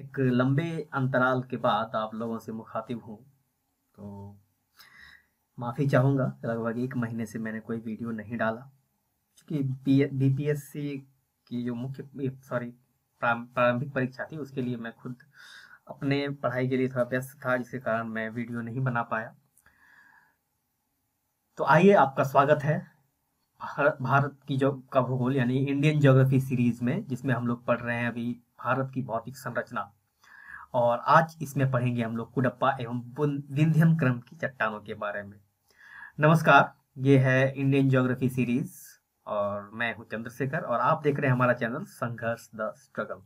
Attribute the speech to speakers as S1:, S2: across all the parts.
S1: एक लंबे अंतराल के बाद आप लोगों से मुखातिब हूँ, तो माफ़ी चाहूँगा। लगभग 1 महीने से मैंने कोई वीडियो नहीं डाला, क्योंकि बीपीएससी की जो प्रारंभिक परीक्षा थी, उसके लिए मैं खुद अपने पढ़ाई के लिए थोड़ा व्यस्त था, जिसके कारण मैं वीडियो नहीं बना पाया। तो आइए, आपका स्वागत है भारत की जो का भूगोल यानी इंडियन ज्योग्राफी सीरीज में, जिसमें हम लोग पढ़ रहे हैं अभी भारत की भौतिक संरचना। और आज इसमें पढ़ेंगे हम लोग कुडप्पा एवं विंध्यन क्रम की चट्टानों के बारे में। नमस्कार, ये है इंडियन ज्योग्राफी सीरीज और मैं हूं चंद्रशेखर और आप देख रहे हैं हमारा चैनल संघर्ष द स्ट्रगल।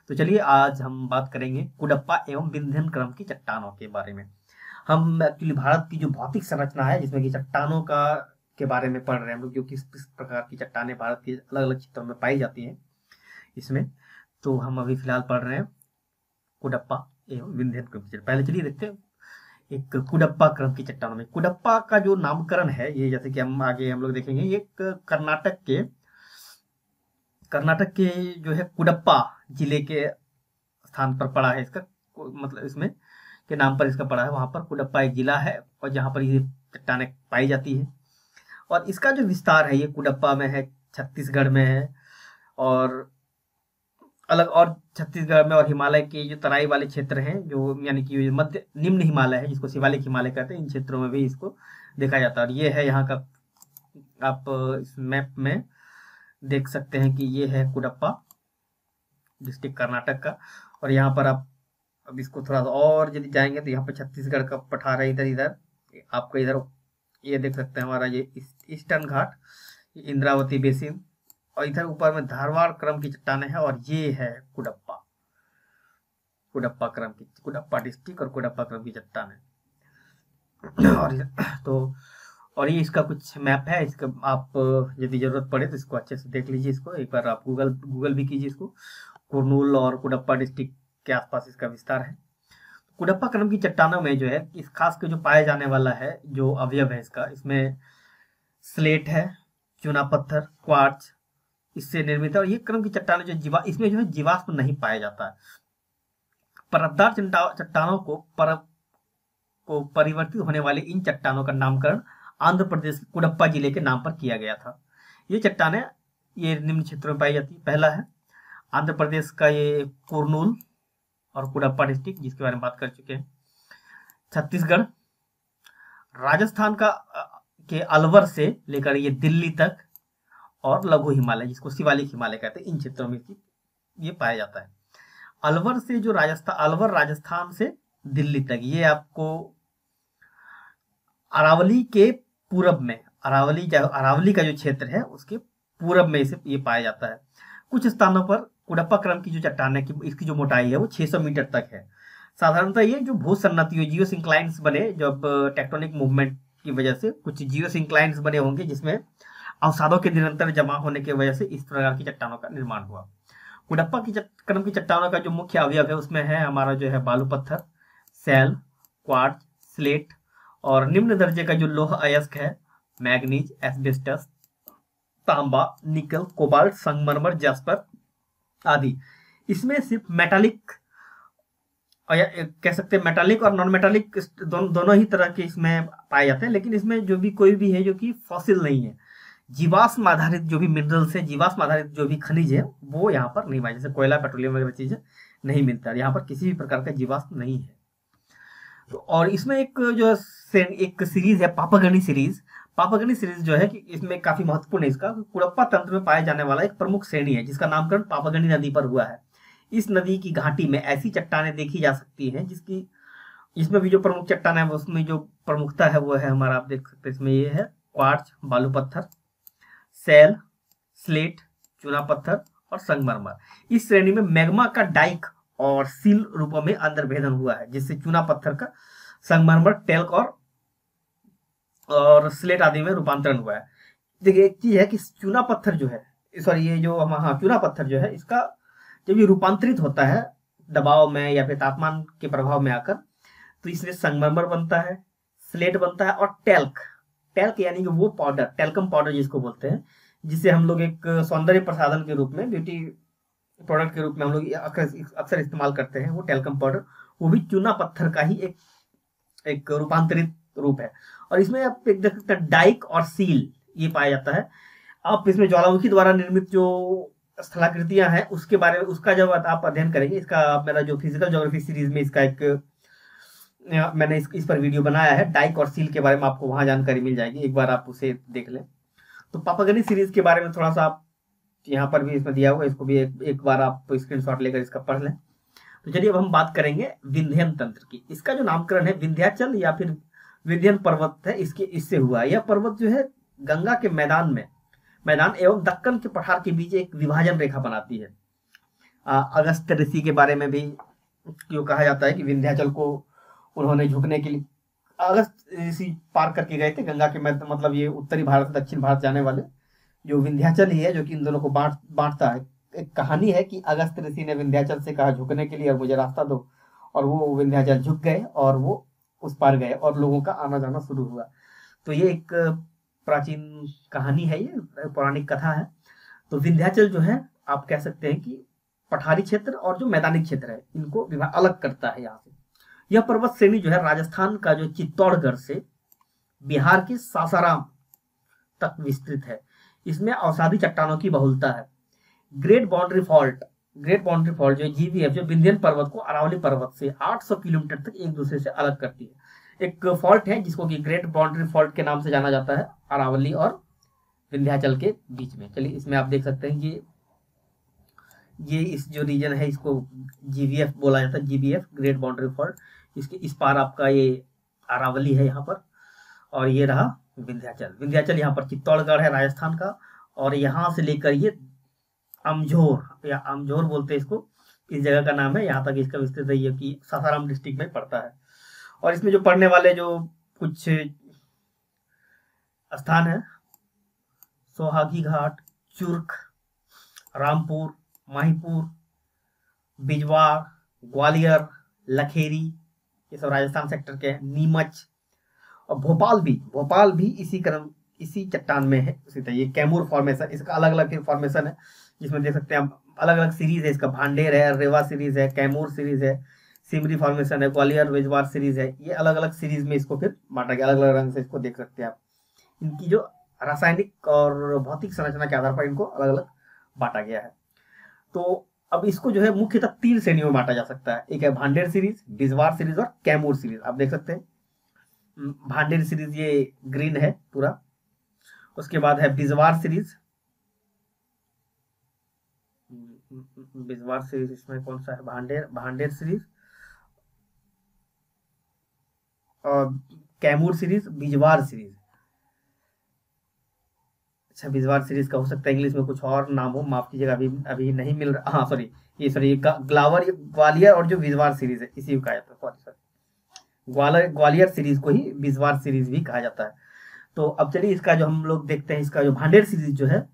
S1: तो चलिए, आज हम बात करेंगे कुडप्पा एवं विंध्यन क्रम की चट्टानों के बारे में। हम एक्चुअली भारत की जो भौतिक संरचना है, जिसमें कि चट्टानों का के बारे में पढ़ रहे हैं हम लोग, जो किस किस प्रकार की चट्टानें भारत के अलग अलग क्षेत्रों में पाई जाती हैं इसमें। तो हम अभी फिलहाल पढ़ रहे हैं कुडप्पा एवं विंध्यन क्रम की। पहले चलिए देखते हैं एक कुडप्पा क्रम की चट्टानों में। कुडप्पा का जो नामकरण है, ये जैसे कि हम आगे हम लोग देखेंगे, ये कर्नाटक के जो है कुडप्पा जिले के स्थान पर पड़ा है। इसका मतलब इसमें के नाम पर इसका पड़ा है। वहां पर कुडप्पा एक जिला है और जहां पर ये चट्टानें पाई जाती है। और इसका जो विस्तार है, ये कुडप्पा में है, छत्तीसगढ़ में है, और छत्तीसगढ़ में और हिमालय के जो तराई वाले क्षेत्र हैं, जो यानी कि मध्य निम्न हिमालय है, जिसको शिवालिक हिमालय कहते हैं, इन क्षेत्रों में भी इसको देखा जाता है। और ये है यहाँ का, आप इस मैप में देख सकते हैं कि ये है कुडप्पा डिस्ट्रिक्ट कर्नाटक का। और यहाँ पर आप अब इसको थोड़ा सा और यदि जाएंगे तो यहाँ पर छत्तीसगढ़ का पठार है। इधर इधर आपको इधर ये देख सकते हैं हमारा ये ईस्टर्न घाट, इंद्रावती बेसिन, और इधर ऊपर में धारवाड़ क्रम की चट्टानें हैं। और ये है कुडप्पा कुडप्पा डिस्ट्रिक्ट और कुडप्पा क्रम की चट्टानें। और ये इसका कुछ मैप है। इसका आप यदि जरूरत पड़े तो इसको अच्छे से देख लीजिए। इसको एक बार आप गूगल भी कीजिए इसको। कुरनूल और कुडप्पा डिस्ट्रिक्ट के आसपास इसका विस्तार है। कुडप्पा क्रम की चट्टानों में जो है, इस खास के जो पाया जाने वाला है, जो अवयव है इसका, इसमें स्लेट है, चूना पत्थर, क्वार्ट्ज इससे निर्मित है। और ये क्रम की चट्टानें इसमें जो है जीवाश्म नहीं पाया जाता है। परतदार चट्टानों को परिवर्तित होने वाली इन चट्टानों का नामकरण आंध्र प्रदेश के कुडप्पा जिले के नाम पर किया गया था। ये चट्टानें ये निम्न क्षेत्रों में पाई जाती है। पहला है आंध्र प्रदेश का ये कुरनूल और कुडप्पा डिस्ट्रिक्ट, जिसके बारे में बात कर चुके हैं। छत्तीसगढ़, राजस्थान का के अलवर से लेकर ये दिल्ली तक, और लघु हिमालय जिसको शिवालिक हिमालय कहते हैं, इन क्षेत्रों में ये पाया जाता है। अलवर राजस्थान से दिल्ली तक, ये आपको अरावली के पूरब में, अरावली का जो क्षेत्र है उसके पूरब में इसे ये पाया जाता है। कुछ स्थानों पर कुडप्पा क्रम की जो चट्टान है, इसकी जो मोटाई है वो 600 मीटर तक है। साधारणतः ये जो भूसन्नति जियोसिंक्लाइन्स बने, जब टेक्टोनिक मूवमेंट की वजह से कुछ जियोसिंक्लाइन्स बने होंगे, जिसमें अवसादों के निरंतर जमा होने की वजह से इस प्रकार की चट्टानों का निर्माण हुआ। कुडप्पा की क्रम की चट्टानों का जो मुख्य अवयव है, उसमें है हमारा जो है बालू पत्थर, सैल, क्वार्ट्ज, स्लेट, और निम्न दर्जे का जो लोह अयस्क है, मैग्नीज, एस्बेस्टस, तांबा, निकल, कोबाल्ट, संगमरमर, जैस्पर आदि। इसमें सिर्फ मेटालिक, कह सकते हैं मेटालिक और नॉन मेटालिक दोनों ही तरह के इसमें पाए जाते हैं। लेकिन इसमें जो भी कोई भी है जो कि फॉसिल नहीं है, जीवाश्म आधारित जो भी मिनरल्स है, जीवाश्म आधारित जो भी खनिज है, वो यहाँ पर नहीं पाए। जैसे कोयला, पेट्रोलियम वगैरह चीजें नहीं मिलता है यहाँ पर, किसी भी प्रकार का जीवाश्म नहीं है। तो और इसमें एक जो एक सीरीज है पापागनी सीरीज जो है कि इसमें काफी महत्वपूर्ण है। इसका कुडप्पा तंत्र में पाए जाने वाला एक प्रमुख श्रेणी है, जिसका नामकरण पापागनी नदी पर हुआ है। इस नदी की घाटी में ऐसी चट्टानें देखी जा सकती हैं जिसकी, इसमें भी जो प्रमुख चट्टान है उसमें जो प्रमुखता है वो है हमारा, आप देख सकते हैं इसमें ये है क्वार्ट्ज, बालू पत्थर, सैल, स्लेट, चूना पत्थर और संगमरमर। इस श्रेणी में मैग्मा का डाइक और सील रूपों में अंतर्भेदन हुआ है, जिससे चूना पत्थर का संगमरमर, टेल्क और स्लेट आदि में रूपांतरण हुआ है। देखिए, एक चीज है कि चूना पत्थर जो है, सॉरी ये जो चूना पत्थर जो है, इसका जब ये रूपांतरित होता है दबाव में या फिर तापमान के प्रभाव में आकर, तो इसमें संगमरमर बनता है, स्लेट बनता है, और टेल्क यानी कि वो पाउडर, टेल्कम पाउडर जिसको बोलते हैं, जिसे हम लोग एक सौंदर्य प्रसाधन के रूप में, ब्यूटी प्रोडक्ट के रूप में हम लोग अक्सर इस्तेमाल करते हैं, वो टेल्कम पाउडर, वो भी चूना पत्थर का ही एक रूपांतरित रूप है। और इसमें आप एक देख सकते हैं डाइक और सील ये पाया जाता है। आप इसमें ज्वालामुखी द्वारा निर्मित जो स्थलाकृतियां हैं उसके बारे में, उसका जब आप अध्ययन करेंगे, इसका मेरा जो फिजिकल ज्योग्राफी सीरीज में इसका एक मैंने इस पर वीडियो बनाया है, डाइक और सील के बारे में, आपको वहां जानकारी मिल जाएगी, एक बार आप उसे देख लें। तो पापागनी सीरीज के बारे में थोड़ा सा आप यहाँ पर भी इसमें दिया हुआ है, इसको भी एक बार आप स्क्रीनशॉट लेकर इसका पढ़ लें। तो चलिए अब हम बात करेंगे विंध्यन तंत्र की। इसका जो नामकरण है विंध्याचल या फिर विंध्यन पर्वत है, इससे हुआ है। यह पर्वत जो है गंगा के मैदान एवं दक्कन के पठार के बीच एक विभाजन रेखा बनाती है। अगस्त ऋषि के बारे में भी जो कहा जाता है कि विंध्याचल को उन्होंने झुकने के लिए अगस्त ऋषि पार करके गए थे गंगा के मतलब ये उत्तरी भारत दक्षिण भारत जाने वाले जो विंध्याचल ही है जो कि इन दोनों को बांटता है। एक कहानी है कि अगस्त ऋषि ने विंध्याचल से कहा झुकने के लिए और मुझे रास्ता दो, और वो विंध्याचल झुक गए और वो उस पार गए और लोगों का आना जाना शुरू हुआ। तो ये एक प्राचीन कहानी है, ये पौराणिक कथा है। तो विंध्याचल जो है आप कह सकते हैं कि पठारी क्षेत्र और जो मैदानी क्षेत्र है इनको अलग करता है। यहाँ से यह पर्वत श्रेणी जो है राजस्थान का जो चित्तौड़गढ़ से बिहार के सासाराम तक विस्तृत है। इसमें अवसादी चट्टानों की बहुलता है। ग्रेट बाउंड्री फॉल्ट जो जीवीएफ जो विंध्यन पर्वत को अरावली पर्वत से 800 किलोमीटर तक एक दूसरे से अलग करती है। एक फॉल्ट है जिसको कि ग्रेट बाउंड्री फॉल्ट के नाम से जाना जाता है, अरावली और विंध्याचल के बीच में। चलिए इसमें आप देख सकते हैं कि ये इस जो रीजन है इसको जीवीएफ बोला जाता है, जीबीएफ ग्रेट बाउंड्री फॉल्ट। इसके इस पार आपका ये अरावली है यहाँ पर, और ये रहा विंध्याचल यहाँ पर चित्तौड़गढ़ है राजस्थान का, और यहाँ से लेकर ये अमझोर या अमझोर बोलते हैं इसको, इस जगह का नाम है, यहाँ तक इसका विस्तृत है, ये कि सासाराम डिस्ट्रिक्ट में पड़ता है। और इसमें जो पढ़ने वाले जो कुछ स्थान है, सोहागी घाट, चुर्क, रामपुर, माहीपुर, बिजवाड़, ग्वालियर, लखेरी, ये सब राजस्थान सेक्टर के हैं। नीमच और भोपाल भी इसी चट्टान में है। इसी तरह ये कैमूर फॉर्मेशन, इसका अलग अलग फॉर्मेशन है जिसमें देख सकते हैं आप अलग अलग सीरीज है। इसका भांडेर है, रेवा सीरीज है, कैमूर सीरीज है, सिमरी फॉर्मेशन है, ग्वालियर बिजवाड़ सीरीज है। ये अलग अलग सीरीज में इसको फिर बांटा गया, अलग अलग रंग से इसको देख सकते हैं आप। इनकी जो रासायनिक और भौतिक संरचना के आधार पर इनको अलग अलग बांटा गया है। तो अब इसको जो है मुख्यतः 3 श्रेणियों में बांटा जा सकता है। एक है भांडेर सीरीज, बिजवाड़ सीरीज और कैमूर सीरीज। आप देख सकते हैं भांडेर सीरीज ये ग्रीन है पूरा। उसके बाद है बिजवाड़ सीरीज, इसमें कौन सा है, भांडेर सीरीज और कैमूर सीरीज, बिजवाड़ सीरीज। अच्छा, बिजवाड़ सीरीज का हो सकता है इंग्लिश में कुछ और नाम हो, माफ कीजिएगा, अभी नहीं मिल रहा। हाँ सॉरी, ये ग्वालियर और जो बिजवाड़ सीरीज है इसी को कहा जाता है। सॉरी, ग्वालियर सीरीज को ही बिजवाड़ सीरीज भी कहा जाता है। तो अब चलिए इसका जो हम लोग देखते हैं, इसका जो भांडेर सीरीज जो है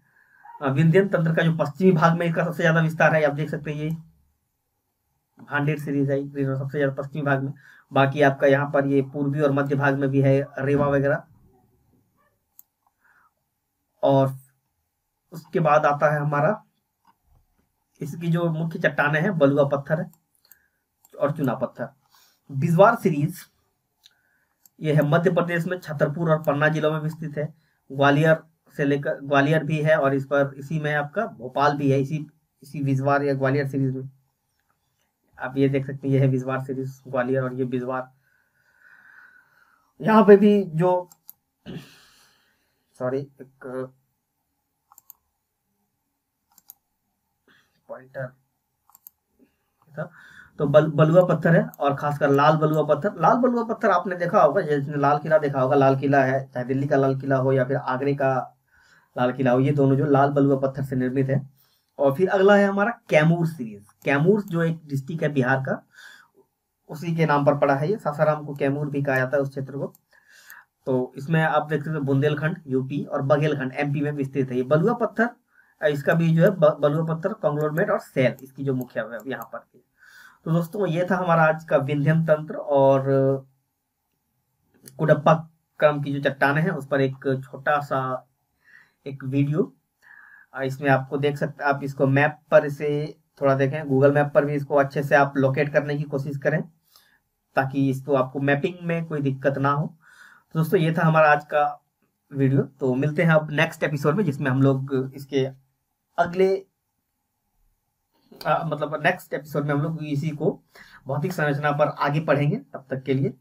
S1: विंध्यन तंत्र का जो पश्चिमी भाग में इसका सबसे ज्यादा विस्तार है। आप देख सकते हैं ये भांडेर सीरीज है सबसे ज्यादा पश्चिमी भाग में। बाकी आपका यहाँ पर ये पूर्वी और मध्य भाग में भी है, रेवा वगैरह। और उसके बाद आता है हमारा, इसकी जो मुख्य चट्टाने हैं बलुआ पत्थर है और चूना पत्थर। बिजवाड़ सीरीज ये है मध्य प्रदेश में छतरपुर और पन्ना जिलों में विस्तृत है। ग्वालियर भी है, और इस पर इसी में आपका भोपाल भी है, इसी बिजवाड़ या ग्वालियर सीरीज में। आप ये देख सकते हैं, ये है बिजवाड़ सीरीज ग्वालियर और ये बिजवाड़। यहाँ पे भी जो सॉरी एक पॉइंटर था, तो बलुआ पत्थर है, और खासकर लाल बलुआ पत्थर आपने देखा होगा, जिसने लाल किला देखा होगा, लाल किला है, चाहे दिल्ली का लाल किला हो या फिर आगरे का लाल किला हो, ये दोनों जो लाल बलुआ पत्थर से निर्मित है। और फिर अगला है हमारा कैमूर सीरीज। कैमूर जो एक डिस्ट्रिक्ट है बिहार का, उसी के नाम पर पड़ा है ये, सासाराम को कैमूर भी कहा जाता है उस क्षेत्र को। तो इसमें आप देख सकते हैं बुंदेलखंड यूपी और बघेलखंड एमपी में विस्तृत है ये बलुआ पत्थर। इसका भी जो है बलुआ पत्थर कॉन्ग्लोमेरेट और सेल इसकी जो मुख्य है यहाँ पर। तो दोस्तों ये था हमारा आज का विंध्यन तंत्र और कुडप्पा क्रम की जो चट्टाने हैं उस पर एक छोटा सा एक वीडियो। इसमें आपको देख सकते, आप इसको मैप पर इसे थोड़ा देखें, गूगल मैप पर भी इसको अच्छे से आप लोकेट करने की कोशिश करें, ताकि इसको आपको मैपिंग में कोई दिक्कत ना हो। तो दोस्तों ये था हमारा आज का वीडियो। तो मिलते हैं अब नेक्स्ट एपिसोड में, जिसमें हम लोग इसके अगले मतलब नेक्स्ट एपिसोड में हम लोग इसी को भौतिक संरचना पर आगे पढ़ेंगे। तब तक के लिए